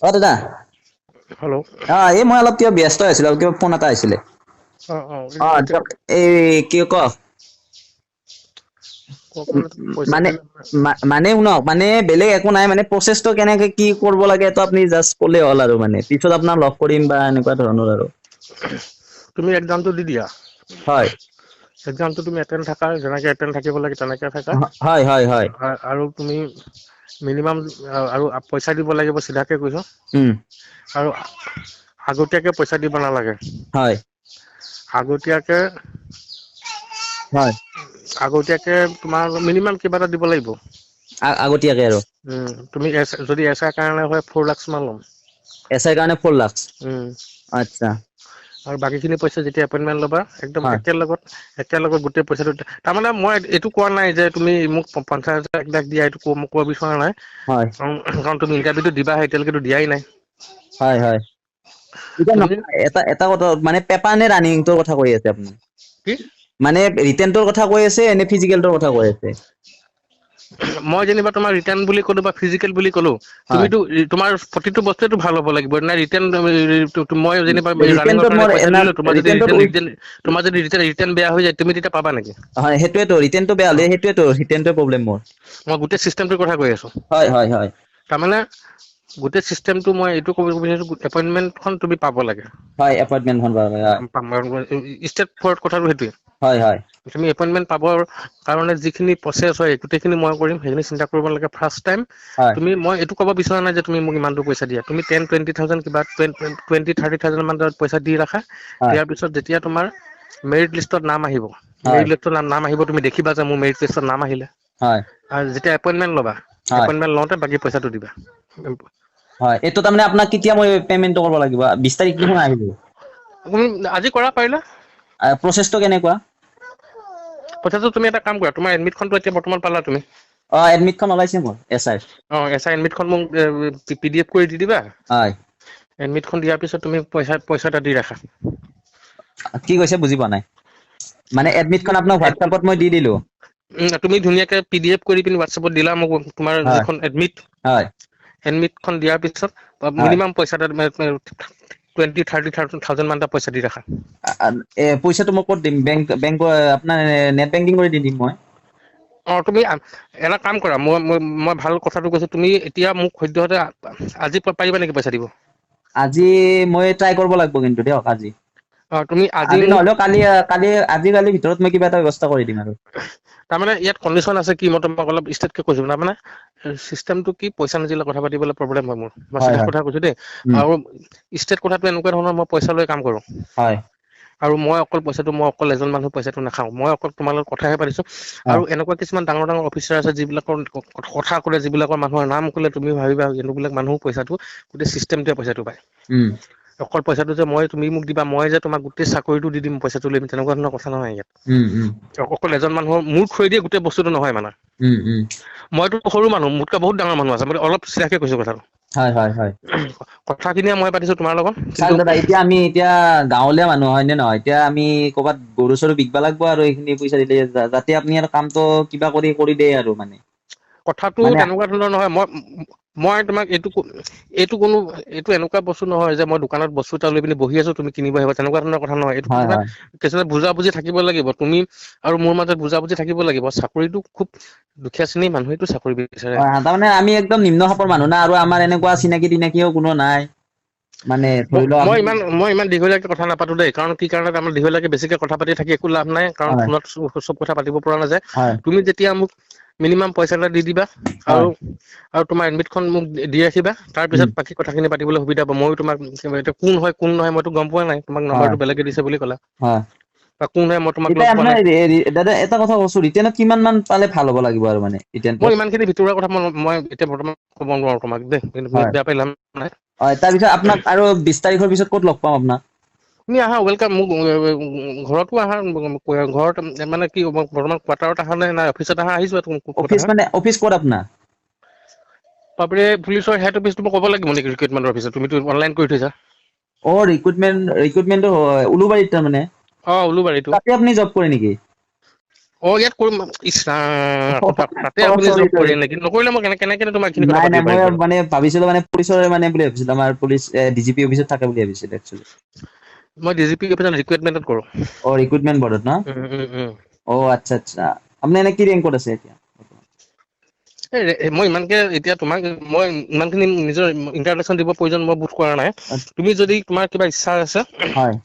অ দাদা হেল্ল' এই মই অলপ কিবা ব্যস্ত আছিলো অলপ কিবা ফোন এটা আহিছিলে এতিয়া দিয়ক এই কি ক মানে পইচা মানে দিলে মানে শুনক মানে বেলেগ একো নাই মানে প্ৰচেছটো কেনেকে কি কৰিব লাগে তো আপুনি জাষ্ট ক'লে হ'ল আৰু মানে পিছত আপোনাক লগ কৰিম বা এনেকুৱা ধৰণৰ আৰু তুমি এক্সামটো দি দিয়া হয় এক্সামটো তুমি এটেণ্ড থাকা যেনেকৈ এটেণ্ড থাকিব লাগে তেনেকৈ থাকা হয় হয় হয় আৰু তুমি মিনিমাম আৰু পইচা দিব লাগিব চিধাকৈ কৈছোঁ উম আৰু আগতীয়াকৈ পইচা দিব নালাগে হয় আগতীয়াকৈ হয় তোমাৰ মিনিমাম কিবা এটা দিব লাগিব আগতীয়াকে আৰু তুমি যদি এছ আইৰ কাৰণে হয় 4 লাখ মান ল'ম এছ আইৰ কাৰণে 4 লাখ আচ্ছা আৰু বাকীখিনি পইচা যেতিয়া এপইণ্টমেণ্ট ল'বা একদম হয় একেলগত গোটেই পইচাটো তাৰমানে মই এইটো কোৱা নাই যে তুমি মোক 50,000 1 লাখ দিয়া এইটো মোক ক'ব বিচৰা নাই হয় কাৰণ তুমি ইণ্টাৰভিউটো দিবাহে এতিয়ালৈকেতো দিয়াই নাই হয় হয় এতিয়া তুমি নহয় এটা কথা মানে পেপাৰ নে ৰানিংটোৰ কথা কৈ আছে আপুনি কি মানে ৰিটেনটোৰ কথা কৈ আছে নে ফিজিকেলটোৰ কথা কৈ আছে মই যেনিবা তোমাৰ ৰিটাৰ্ণ বুলি ক'লো বা ফিজিকেল বুলি ক'লো হয় তুমিতো তোমাৰ প্ৰতিটো বস্তুটো ভাল হ'ব লাগিব নাই ৰিটাৰ্ণ মই যেনিবা ৰানিঙৰ ৰিটেনটোত কাৰণে মোৰ পইচা এনা দিলো ৰিটেনটোত তোমাৰ যদি ৰিটাৰ্ণ বেয়া হৈ যায় তুমি তেতিয়া পাবা নেকি হয় সেইটোৱেতো ৰিটেনটো বেয়া হ'লে সেইটোৱেতো ৰিটেনটোৱে প্ৰব্লেম মোৰ মই গোটেই চিষ্টেমটোৰ কথা কৈ আছো হয় হয় হয় তাৰমানে গোটেই চিষ্টেমটো মই এইটো ক'ব বিচাৰিছো এপইণ্টমেণ্টখন তুমি পাব লাগে হয় এপইণ্টমেণ্টখন পাব লাগে হয় ষ্টেট ফৰৱাৰ্ড কথাটো সেইটোৱে হয় হয় তুমি এপইণ্টমেণ্ট পাবৰ কাৰণে যিখিনি প্ৰচেছ হয় গোটেইখিনি মই কৰিম সেইখিনি চিন্তা কৰিব লাগে ফাৰ্ষ্ট টাইম হয় মই এইটো ক'ব বিচৰা নাই যে তুমি মোক ইমানটো পইচা দিয়া তুমি 10,000-20,000 কিবা 20,000-30,000 মান পইচা দি ৰাখা হয় দিয়াৰ পিছত যেতিয়া তোমাৰ মেৰিট লিষ্টত নাম আহিব হয় মেৰিট লিষ্টত নাম আহিব তুমি দেখিবা যে মোৰ মেৰিট লিষ্টত নাম আহিলে হয় আৰু যেতিয়া এপইণ্টমেণ্ট ল'বা হয় এপইণ্টমেণ্ট লওঁতে বাকী পইচাটো দিবা হয় এইটো তাৰমানে আপোনাক কেতিয়া মই পেমেণ্টটো কৰিব লাগিব 20 তাৰিখ দেখোন আহিব তুমি আজি কৰা পাৰিলা প্ৰচেছটো কেনেকুৱা কথাটো তুমি এটা কাম কৰা তোমাৰ এডমিটখনটো এতিয়া বৰ্তমান পালা তুমি এডমিটখন ওলাইছে মোৰ এছ আইৰ এছ আই এডমিটখন মোক PDF কৰি দি দিবা হয় এডমিটখন দিয়াৰ পিছত তুমি পইচা এটা দি ৰাখা কি কৈছে বুজি পোৱা নাই মানে এডমিটখন আপোনাক হোৱাটছএপত মই দি দিলো তুমি ধুনীয়াকৈ PDF কৰি পিনি হোৱাটছএপত দিলা মোক তোমাৰ হয় যিখন হয় এডমিটখন দিয়াৰ পিছত হয় মিনিমাম পইচা এটা 20,000-30,000 মান এটা পইচা দি ৰাখা পইচাটো মই ক'ত দিম বেংক আপোনাৰ নেট বেংকিং কৰি দি দিম মই তুমি এটা কাম কৰা মই ভাল কথাটো কৈছোঁ তুমি এতিয়া মোক সদ্যহতে আজি পাৰিবা নেকি পইচা দিব আজি মই ট্ৰাই কৰিব লাগিব কিন্তু দিয়ক আজি তুমি আজি মোক নহলেও কালিৰ ভিতৰত মই কিবা এটা ব্যৱস্থা কৰি দিম আৰু তাৰমানে ইয়াত কণ্ডিশ্যন আছে কি মই তোমাক অলপ ষ্টেটকে কৈছো তাৰমানে চিষ্টেমটো কি পইচা নিদিলে কথা পাতিবলৈ প্ৰব্লেম হয় মোৰ মই হয় চিধা হয় কথা কৈছো দেই উম আৰু ষ্টেট কথাটো এনেকুৱা ধৰণৰ মই পইচা লৈ কাম কৰো হয় আৰু মই অকল এজন মানুহ পইচাটো নাখাওঁ মই অকল তোমাৰ লগত কথাহে পাতিছো আৰু হয় এনেকুৱা কিছুমান ডাঙৰ অফিচাৰ আছে যিবিলাকৰ কথা ক'লে যিবিলাকৰ মানুহৰ নাম ক'লে তুমি ভাবিবা এইবিলাক মানুহ পইচাটো গোটেই চিষ্টেমটোৱে পইচাটো পায় উম অকল পইচাটো যে তুমি মোক দিবা মই যে তোমাক গোটেই চাকৰিটো দি দিম পইচাটো লৈ তেনেকুৱা ধৰণৰ কথা নহয় ইয়াত উম অকল এজন মানুহৰ মোৰ থ্ৰুৱেদি দিয়ে গোটেই বস্তুটো নহয় মানে উম মইতো সৰু মানুহ মোতকৈ বহুত ডাঙৰ মানুহ আছে মই অলপ চিধাকে কৈছো কথাটো হয় হয় হয় কথাখিনিয়ে মই পাতিছো তোমাৰ লগত চাওক কিন্তু দাদা এতিয়া গাঁৱলীয়া মানুহ হয় নে নহয় এতিয়া আমি ক'ৰবাত গৰু চৰু বিকবা লাগব আৰু এইখিনি পইচা দিলে যাতে আপুনি আৰু কামটো কিবা কৰি দিয়ে আৰু মানে কথাটো মানে তেনেকুৱা ধৰণৰ নহয় মই তোমাক এইটো এনেকুৱা বস্তু নহয় যে মই দোকানত বস্তু এটা লৈ পিনি বহি আছো তুমি কিনিব আহিবা তেনেকুৱা ধৰণৰ কথা নহয় এইটো হয় কিবা হয় কিছুমান বুজাবুজি থাকিব লাগিব তুমি আৰু মোৰ মাজত বুজাবুজি থাকিব লাগিব চাকৰিটো খুব দুখীয়া শ্ৰেণীৰ মানুহেতো চাকৰি বিচাৰে তাৰমানে আমি একদম নিম্ন খাপৰ মানুহ না আৰু আমাৰ এনেকুৱা চিনাকি তিনাকিও কোনো নাই মানে ধৰি লওক মই আপুনি ইমান দীঘলীয়াকে কথা নাপাতো দেই কাৰণ কি কাৰণত আমাৰ দীঘলীয়াকে বেছিকে কথা পাতি থাকি একো লাভ নাই কাৰণ হয় ফোনত চব কথা পাতিব পৰা নাযায় হয় তুমি যেতিয়া মোক মিনিমাম পইচা এটা দি দিবা হয় আৰু তোমাৰ এডমিটখন মোক দি ৰাখিবা উম তাৰপিছত বাকী কথাখিনি পাতিবলৈ সুবিধা হ'ব ময়ো তোমাক এতিয়া কোন হয় মইতো গম পোৱা নাই তোমাক হয় নাম্বাৰটো বেলেগে দিছে বুলি ক'লা হয় বা কোন হয় মই তোমাক লগ এতিয়া পোৱা আপোনাৰ নাই দাদা এটা কথা কৈছো ৰিটেনত কিমান মান পালে ভাল হ'ব লাগিব আৰু মানে ৰিটেনটোত মই ইমানখিনি ভিতৰুৱা কথা মই এতিয়া বৰ্তমান ক'ব নোৱাৰো তোমাক দেই হয় বেয়া পাই লাভ নাই হয় তাৰপিছত আপোনাক আৰু 20 তাৰিখৰ পিছত ক'ত লগ পাম আপোনাক তুমি আহা ৱেলকাম মোক ঘৰতো আহা ঘৰত মানে কি বৰ্তমান কোৱাৰ্টাৰত আহা নাই অফিচত আহা আহি যোৱা অফিচ ক'ত আপোনাৰ বাপৰে পুলিচৰ হেড অফিচটো মই ক'ব লাগিব নেকি ৰিক্ৰুইটমেণ্টৰ অফিচত তুমিতো অনলাইন কৰি থৈছা ৰিক্ৰুইটমেণ্টটো উলুবাৰীত তাৰমানে উলুবাৰীতো তাতে আপুনি জব কৰে নেকি ইয়াত কৰিম তাতে অ আপুনি চৰি জব চৰি কৰে নেকি? নকৰিলে মই কেনেকে তোমাক এইখিনি কথা নাই নাই পাতিব মই পাৰিম বাৰু? মানে ভাবিছিলো মানে পুলিচৰে মানে বুলি ভাবিছিলো আমাৰ পুলিচ ডিজিপি অফিচত থাকে বুলি ভাবিছিলো একচুৱেলি মই ডিজিপি অফিচত ৰিক্ৰুইটমেণ্টত কৰোঁ। ৰিক্ৰুটমেণ্ট বৰ্ডত ন উম। আচ্ছা আচ্ছা আপুনি এনে কি ৰেংকত আছে এতিয়া মই ইমানকে এতিয়া তোমাক মই ইমানখিনি নিজৰ ইণ্টাৰনেশ্যন দিব প্ৰয়োজন মই বোধ কৰা নাই। তুমি যদি তোমাৰ কিবা ইচ্ছা আছে হয়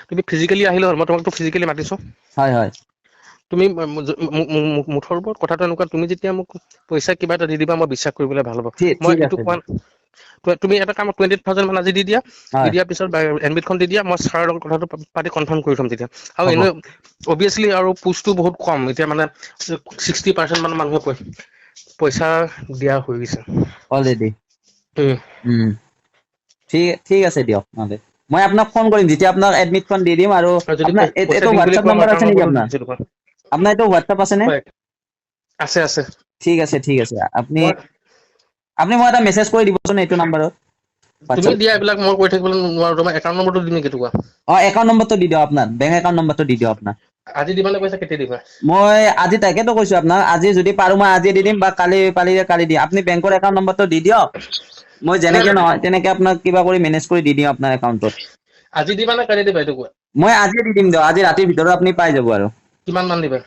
তুমি ফিজিকেলি আহিলে হ'ল, মই তোমাকতো ফিজিকেলি মাতিছো। হয় হয় তুমি মুঠৰ ওপৰত কথাটো এনেকুৱা, তুমি যেতিয়া মোক পইচা কিবা এটা দি দিবা মই বিশ্বাস কৰিবলৈ ভাল হ'ব। মই ঠিক এইটো আছে কোৱা তুমি এটা কাম 20,000 মান আজি দি দিয়া, দি হয় দিয়াৰ পিছত এডমিটখন দি দিয়া, মই ছাৰৰ লগত কথাটো পাতি কনফাৰ্ম কৰি থ'ম তেতিয়া। আৰু হ'ব এনে অভিয়াছলি আৰু পোষ্টটো বহুত কম এতিয়া মানে 60% মান মানুহে পইচা দিয়া হৈ গৈছে। অলৰেডি উম। ঠিক আছে দিয়ক নহ'লে মই আপোনাক ফোন কৰিম যেতিয়া আপোনাক এডমিটখন দি দিম আৰু যদি আপোনাৰ পইচা এইটো দিম বুলি হোৱাটছআপ কোৱা মই নাম্বাৰ একাউণ্ট আছে নেকি নম্বৰটো দি আপোনাৰ দিছোঁ তোমাক। আপোনাৰ এইটো হোৱাটছআপ আছে নে হয় আছে। ঠিক আছে আপুনি মই মই এটা মেছেজ কৰি দিবচোন এইটো নাম্বাৰত তুমি হোৱাটছআপ দিয়া এইবিলাক মই কৰি থাকিবলৈ নোৱাৰো, তোমাৰ একাউণ্ট নম্বৰটো দিম নেকি কোৱা? একাউণ্ট নম্বৰটো দি দিয়ক আপোনাৰ বেংক একাউণ্ট নম্বৰটো দি দিয়ক আপোনাৰ আজি দিবা নে পইচা কেতিয়া দিবা? মই আজি তাকেতো কৈছো আপোনাক আজি যদি পাৰো মই আজি দি দিম বা কালি দিম আপুনি বেংকৰ একাউণ্ট নম্বৰটো দি দিয়ক মই নাই যেনেকে নহয় তেনেকে আপোনাক কিবা কৰি মেনেজ কৰি দি দিম আপোনাৰ একাউণ্টত আজি দিবা নে কালি দিবা এইটো কোৱা? মই আজিয়ে দি দিম দিয়ক আজি ৰাতিৰ ভিতৰত আপুনি পাই যাব আৰু কিমান মান দিবা?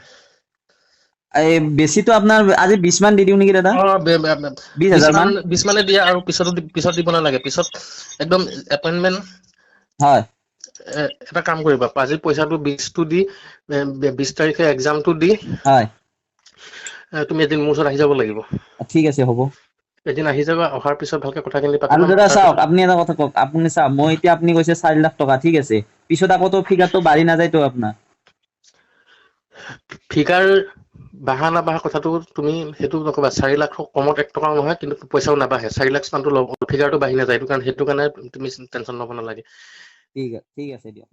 এই বেছিতো আপোনাৰ আজি 20 মান দি দিওঁ নেকি দাদা 20,000 মান 20 মানে দিয়া আৰু পিছত দিব নালাগে, পিছত একদম এপইন্টমেন্ট হয় এটা কাম কৰিবা আজি পইচাটো 20টো দি 20 তাৰিখে এক্সামটো দি হয় তুমি এদিন মোৰ ওচৰত আহি যাব লাগিব। ঠিক আছে হ'ব। এদিন আহি যাবা, অহাৰ পিছত ভালকে কথাখিনি পাতি আৰু ল'ম, দাদা পতাৰ চাওক পিছত আপুনি এটা কথা কওক আপুনি চাওক মই এতিয়া আপুনি কৈছে 4 লাখ টকা ঠিক আছে পিছত আকৌ ফিগাৰটো বাঢ়ি নাযায়তো আপোনাৰ ফিগাৰ বাঢ়া নাবাঢ়া কথাটো তুমি সেইটো নকবা, 4 লাখ কমত 1 টকাও নহয় কিন্তু পইচাও নাবাঢ়ে, 4 লাখ মানটো ল'ব ফিগাৰটো বাঢ়ি নাযায়, সেইটো কাৰণে তুমি টেনশ্যন ল'ব নালাগে। ঠিক আছে দিয়ক।